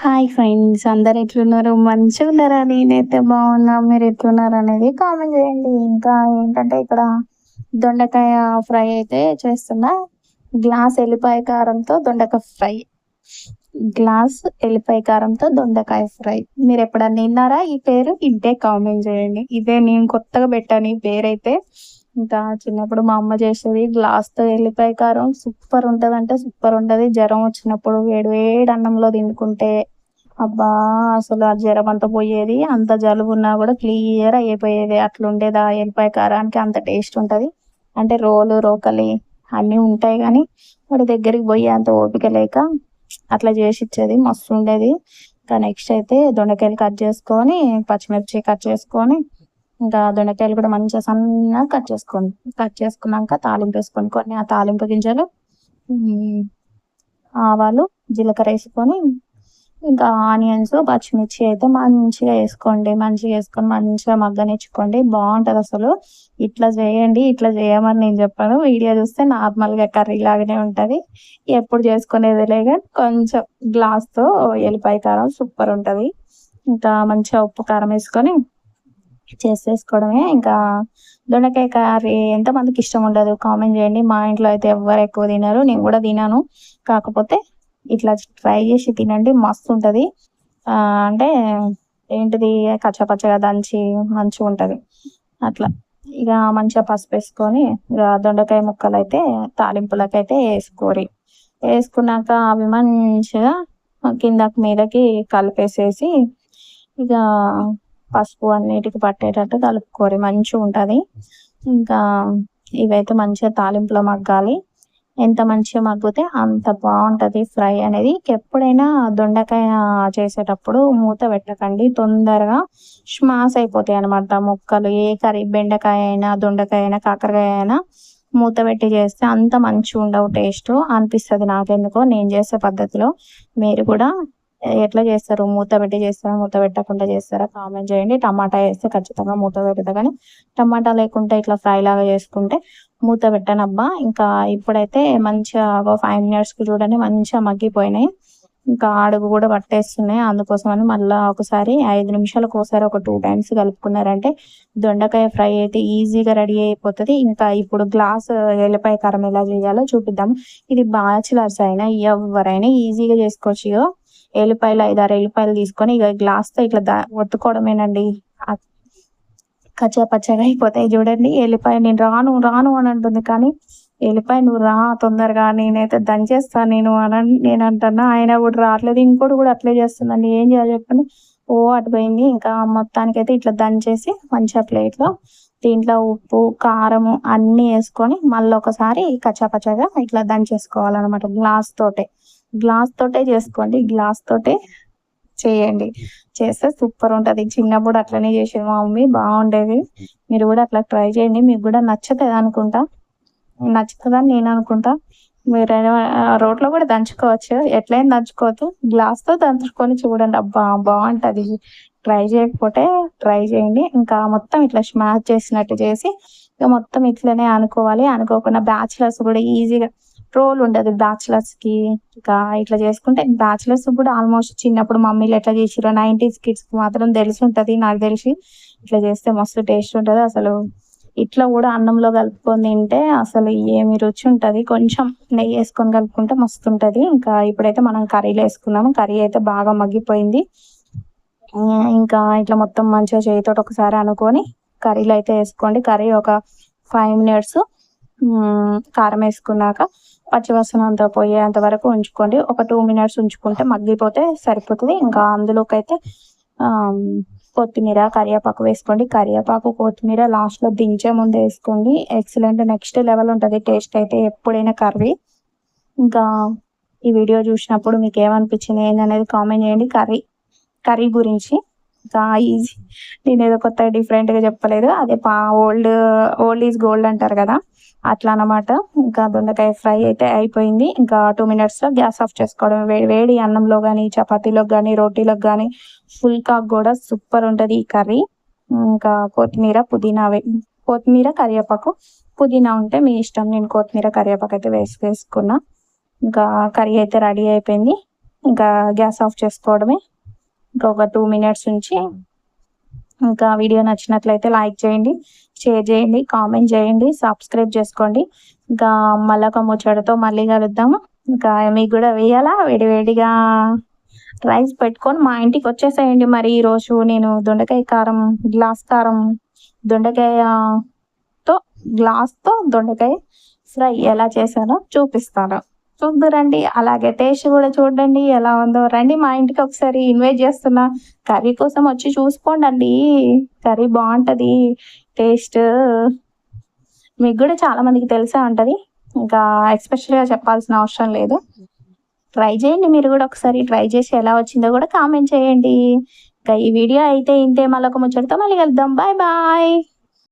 Hi friends, అందరు ఎట్లున్నారు? మంచిగా ఉన్నారా? నేనైతే బాగున్నా. మీరు ఎట్లున్నారు అనేది కామెంట్ చేయండి. ఇంకా ఏంటంటే ఇక్కడ దొండకాయ ఫ్రై అయితే చేస్తున్నా. గ్లాస్ ఎల్లిపాయ కారంతో దొండకాయ ఫ్రై. గ్లాస్ ఎల్లిపాయ కారంతో దొండకాయ ఫ్రై. మీరు ఎప్పుడన్నా విన్నారా ఈ పేరు? ఇంటే కామెంట్ చేయండి. ఇదే నేను కొత్తగా పెట్టాను ఈ పేరైతే. ఇంకా చిన్నప్పుడు మా అమ్మ చేసేది గ్లాస్తో ఎల్లిపాయ కారం. సూపర్ ఉంటుంది, అంటే సూపర్ ఉంటుంది. జ్వరం వచ్చినప్పుడు వేడి వేడి అన్నంలో తినుకుంటే అబ్బా, అసలు ఆ జ్వరం అంతా పోయేది. అంత జలుబు ఉన్నా కూడా క్లియర్ అయిపోయేది. అట్లుండేది ఆ ఎల్లిపాయ కారానికి. అంత టేస్ట్ ఉంటుంది. అంటే రోలు రోకలి అన్నీ ఉంటాయి, కానీ వాడి దగ్గరికి పోయి అంత ఓపిక లేక అట్లా చేసి ఇచ్చేది. మస్తు ఉండేది. ఇంకా నెక్స్ట్ అయితే దొండకాయలు కట్ చేసుకొని, పచ్చిమిర్చి కట్ చేసుకొని, ఇంకా దొండకాయలు కూడా మంచిగా సన్నగా కట్ చేసుకున్నాక తాలింపు వేసుకొని, కొన్ని ఆ తాలింపు గింజలు, ఆవాలు, జీలకర్ర వేసుకొని, ఇంకా ఆనియన్స్, పచ్చిమిర్చి అయితే మంచిగా వేసుకోండి. మంచిగా వేసుకొని మంచిగా మగ్గనిచ్చుకోండి. బాగుంటుంది అసలు. ఇట్లా చేయండి, ఇట్లా చేయమని నేను చెప్పాను. వీడియో చూస్తే నార్మల్గా కర్రీ లాగానే ఉంటుంది. ఎప్పుడు చేసుకునేది లేక కొంచెం గ్లాస్తో ఎల్లిపాయ కారం సూపర్ ఉంటుంది. ఇంకా మంచిగా ఉప్పు కారం వేసుకొని చేసేసుకోవడమే. ఇంకా దొండకాయ కర్రీ ఎంతమందికి ఇష్టం ఉండదు కామెంట్ చేయండి. మా ఇంట్లో అయితే ఎవ్వరు ఎక్కువ తినరు, నేను కూడా తినాను. కాకపోతే ఇట్లా ట్రై చేసి తినండి, మస్తు ఉంటుంది. అంటే ఏంటిది, కచ్చపచ్చగా దంచి మంచిగా ఉంటుంది అట్లా. ఇక మంచిగా పసుపు వేసుకొని, ఇక దొండకాయ ముక్కలు అయితే తాలింపులకైతే వేసుకున్నాక అవి మంచిగా కిందకి మీదకి కలిపేసేసి, ఇక పసుపు అన్నిటికి పట్టేటట్టు కలుపుకోరి మంచిగా ఉంటుంది. ఇంకా ఇవైతే మంచిగా తాలింపులో మగ్గాలి. ఎంత మంచిగా మగ్గితే అంత బాగుంటుంది ఫ్రై అనేది. ఎప్పుడైనా దొండకాయ చేసేటప్పుడు మూత పెట్టకండి, తొందరగా స్మాష్ అయిపోతాయి అనమాట ముక్కలు. ఏ కర్రీ, బెండకాయ అయినా, దొండకాయ అయినా, కాకరకాయ అయినా మూత పెట్టి చేస్తే అంత మంచిగా ఉండవు, టేస్ట్ అనిపిస్తుంది నాకెందుకో. నేను చేసే పద్ధతిలో మీరు కూడా ఎట్లా చేస్తారు? మూత పెట్టి చేస్తారా, మూత పెట్టకుండా చేస్తారా? కామెంట్ చేయండి. టమాటా వేస్తే ఖచ్చితంగా మూత పెడతా, కానీ టమాటా లేకుంటే ఇట్లా ఫ్రై లాగా చేసుకుంటే మూత పెట్టనబ్బా. ఇంకా ఇప్పుడైతే మంచిగా 5 minutesకి చూడండి మంచిగా మగ్గిపోయినాయి. ఇంకా అడుగు కూడా పట్టేస్తున్నాయి. అందుకోసమని మళ్ళీ ఒకసారి 5 నిమిషాలకు ఒకసారి ఒక 2 times కలుపుకున్నారంటే దొండకాయ ఫ్రై అయితే ఈజీగా రెడీ అయిపోతుంది. ఇంకా ఇప్పుడు గ్లాస్ ఎల్లిపాయ కారం ఎలా చేయాలో చూపిద్దాం. ఇది బ్యాచిలర్స్ అయినా ఎవరైనా ఈజీగా చేసుకోవచ్చు. ఎల్లిపాయలు 5-6 ఎల్లిపాయలు తీసుకొని ఇక గ్లాస్తో ఇట్లా ఒత్తుకోవడమేనండి. కచ్చా పచ్చగా అయిపోతాయి. చూడండి, ఎల్లిపాయ నేను రాను రాను అని అంటుంది, కానీ ఎల్లిపాయ నువ్వు రా తొందరగా, నేనైతే దంచేస్తా నేను అంటున్నా. ఆయన కూడా రావట్లేదు. ఇంకోటి కూడా అట్లే చేస్తుందండి. ఏం చేయాలి చెప్పండి? అటుపోయింది. ఇంకా మొత్తానికైతే ఇట్లా దంచేసి మంచిగా ప్లేట్లో దీంట్లో ఉప్పు, కారము అన్నీ వేసుకొని మళ్ళీ ఒకసారి కచ్చాపచ్చగా ఇట్లా దంచేసుకోవాలన్నమాట. గ్లాస్ తోటే చేసుకోండి, గ్లాస్ తోటే చేయండి. చేస్తే సూపర్ ఉంటుంది. చిన్నప్పుడు అట్లనే చేసేది మా మమ్మీ, బాగుండేది. మీరు కూడా అట్లా ట్రై చేయండి. మీకు కూడా నచ్చుతుందని నచ్చుతుందని నేను అనుకుంటా. మీరు రోట్లో కూడా దంచుకోవచ్చు, ఎట్లయినా దంచుకోవచ్చు. గ్లాస్తో దంచుకొని చూడండి, అబ్బా బాగుంటుంది. ట్రై చేయకపోతే ట్రై చేయండి. ఇంకా మొత్తం ఇట్లా స్మాష్ చేసినట్టు చేసి ఇక మొత్తం ఇట్లనే అనుకోకుండా బ్యాచిలర్స్ కూడా ఈజీగా రోల్ ఉండదు బ్యాచిలర్స్కి. ఇంకా ఇట్లా చేసుకుంటే బ్యాచిలర్స్ కూడా ఆల్మోస్ట్ చిన్నప్పుడు మమ్మీలు ఎట్లా చేసిరో 90s కిడ్స్కి మాత్రం తెలిసి ఉంటుంది. నాకు తెలిసి ఇట్లా చేస్తే మస్తు టేస్ట్ ఉంటుంది అసలు. ఇట్లా కూడా అన్నంలో కలుపుకొని తింటే అసలు ఏమి రుచి ఉంటుంది. కొంచెం నెయ్యి వేసుకొని కలుపుకుంటే మస్తు ఉంటుంది. ఇంకా ఇప్పుడైతే మనం కర్రీలో వేసుకున్నాము. కర్రీ అయితే బాగా మగ్గిపోయింది. ఇంకా ఇట్లా మొత్తం మంచిగా చేయితో ఒకసారి అనుకొని కర్రీలో అయితే వేసుకోండి. కర్రీ ఒక 5 minutes కారం వేసుకున్నాక పచ్చివాసన అంతా పోయేంత వరకు ఉంచుకోండి. ఒక 2 minutes ఉంచుకుంటే మగ్గిపోతే సరిపోతుంది. ఇంకా అందులోకి అయితే కొత్తిమీర, కరివేపాకు వేసుకోండి. కరివేపాకు, కొత్తిమీర లాస్ట్లో దించే ముందు వేసుకోండి. ఎక్సలెంట్, నెక్స్ట్ లెవెల్ ఉంటుంది టేస్ట్ అయితే ఎప్పుడైనా కర్రీ. ఇంకా ఈ వీడియో చూసినప్పుడు మీకు ఏమనిపించింది ఏంటనేది కామెంట్ చేయండి. కర్రీ గురించి ఇంకా ఈజీ, నేను ఏదో కొత్తగా డిఫరెంట్గా చెప్పలేదు. అదే ఓల్డ్ ఈజ్ గోల్డ్ అంటారు కదా, అట్లా అన్నమాట. ఇంకా దొండకాయ ఫ్రై అయితే అయిపోయింది. ఇంకా 2 minutesలో గ్యాస్ ఆఫ్ చేసుకోవడం. వేడి అన్నంలో కానీ, చపాతీలోకి కానీ, రోటీలోకి కానీ, ఫుల్కాకు కూడా సూపర్ ఉంటుంది ఈ కర్రీ. ఇంకా కొత్తిమీర, కరివేపాకు, పుదీనా ఉంటే మీ ఇష్టం. నేను కొత్తిమీర, కరివేపాకు అయితే వేసుకున్నా. ఇంకా కర్రీ అయితే రెడీ అయిపోయింది. ఇంకా గ్యాస్ ఆఫ్ చేసుకోవడమే. ఇంకొక 2 మినిట్స్ ఉంచి ఇంకా వీడియో నచ్చినట్లయితే లైక్ చేయండి, షేర్ చేయండి, కామెంట్ చేయండి, సబ్స్క్రైబ్ చేసుకోండి. ఇంకా మళ్ళొక ముచ్చటతో మళ్ళీ కలుద్దాము. ఇంకా మీకు కూడా వేయాలా వేడివేడిగా రైస్ పెట్టుకొని మా ఇంటికి వచ్చేసేయండి. మరి ఈరోజు నేను దొండకాయ కారం, గ్లాస్ కారం గ్లాస్తో దొండకాయ ఫ్రై ఎలా చేశానో చూపిస్తాను. చూద్దురండి. అలాగే టేస్ట్ కూడా చూడండి ఎలా ఉందో. రండి మా ఇంటికి ఒకసారి ఇన్వైట్ చేస్తున్నా. కర్రీ కోసం వచ్చి చూసుకోండి. కర్రీ బాగుంటుంది. టేస్ట్ మీకు కూడా చాలా మందికి తెలిసే ఉంటుంది. ఇంకా ఎస్పెషల్గా చెప్పాల్సిన అవసరం లేదు. ట్రై చేయండి. మీరు కూడా ఒకసారి ట్రై చేసి ఎలా వచ్చిందో కూడా కామెంట్ చేయండి. ఇంకా ఈ వీడియో అయితే ఇంతే. మళ్ళొక ముచ్చటతో మళ్ళీ కలుద్దాం. Bye bye.